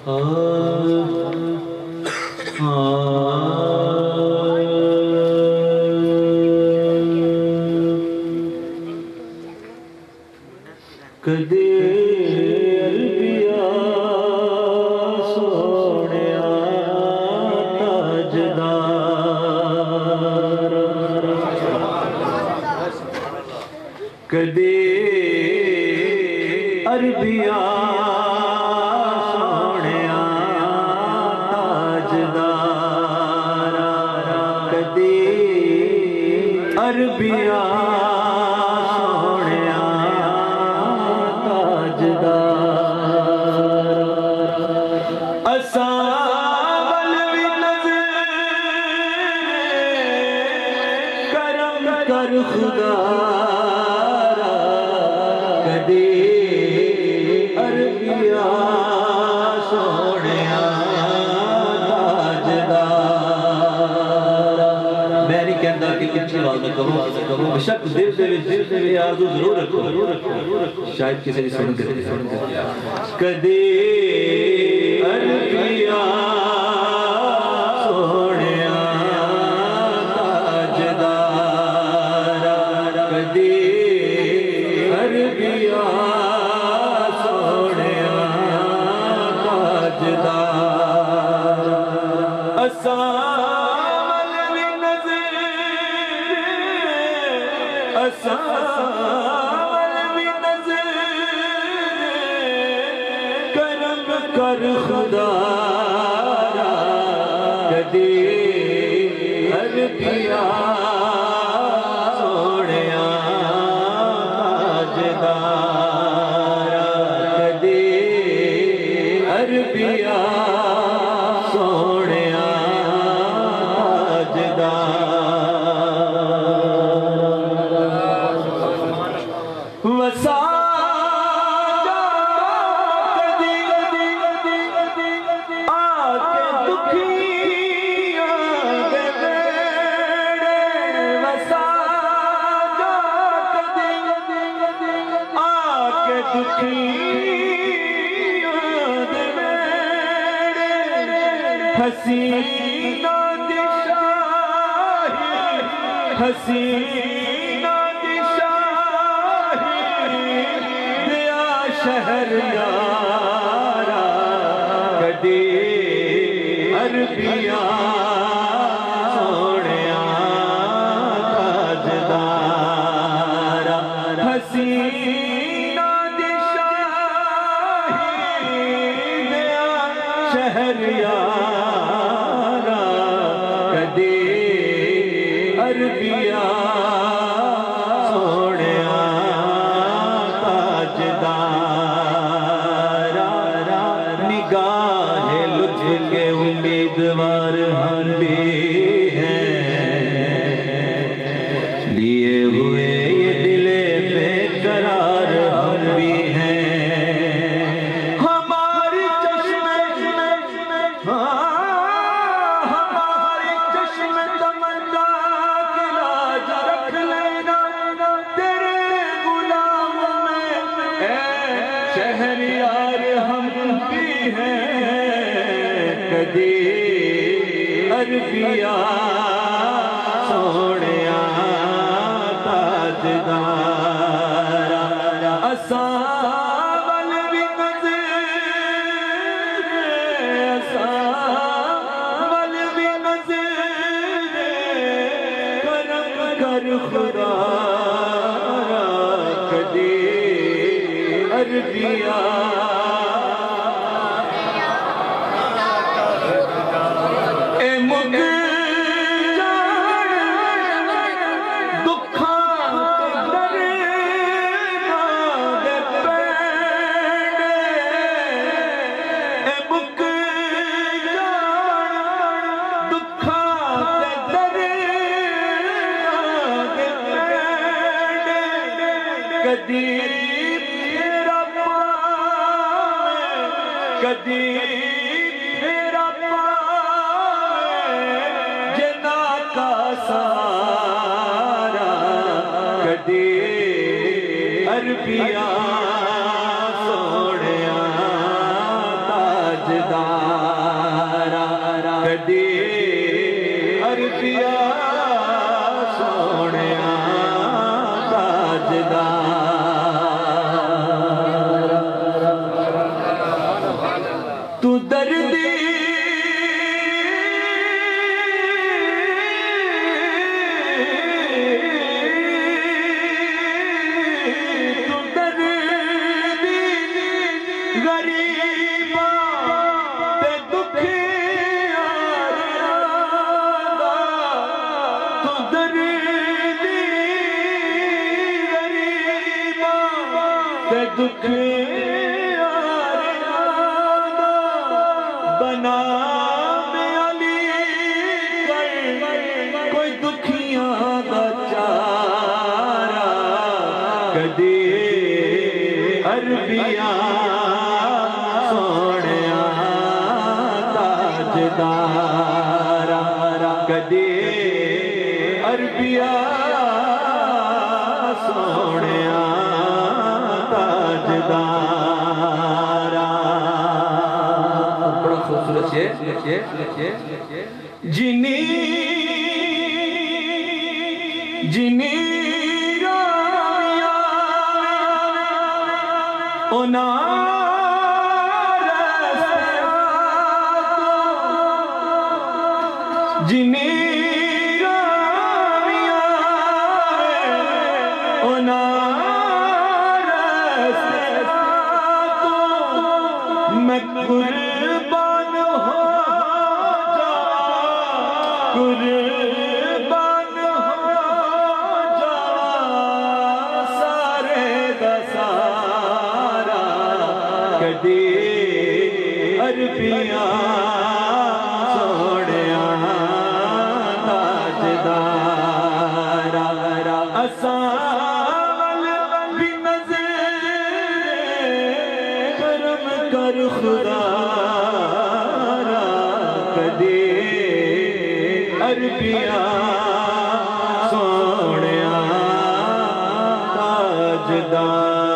कदे अरबिया सोहणिया ताजदार कदे अरबिया सोहणिया ताजदार कदे अरबिया कर खुदारा कदे अरबिया सोहणिया ताजदार। मैं नहीं कहता कि किसी बात में कहो बेशक दिल से आरज़ू जरूर रखो शायद किसी ने सुन के कदे अरबिया कर खुदारा कदे अरबिया सोहणिया ताजदार कदे अरबिया सोहणिया ताजदार वसा हसीना दिशाही हसीना दिशाही दिया शहर यारा कदे अरबिया सोहणिया ताजदार हसीना दिशाही दिया शहर अरबिया सोहणिया ताजदार निगाह लुत्फ के उम्मीदवार हम भी हैं लिए हुए ये दिले बेकरार हम भी हैं हमारी चश्मे शहरियार हम भी हैं कदे अरबिया सोहणिया ताजदार असां वल भी नज़र करम कर खुदा कदे अरबिया ए मुग दुखा दरे दे पेड़े ए मुग दुखा दरे दे पेड़े कदी कदी फेरा पावे जना का सारा कदी अरबिया सोहणिया ताजदार। ताजदारा कदी अरबिया सोने ताजदारा तू दर्दी दुख बना में अली कोई दुखियां दा चारा कदी अरबिया सोने ताजदारा कदी अरबिया सोने ताजदारा बड़ा खूबसूरत शेर जिनी जिनी ओना जिनी ओना मैं कुर्बान हो जावा कुर्बान हो जावा सारे दा सारा कदी अरबिया सोने ताजदारा असा कर खुदा कदे अरबिया सोने ताजदार।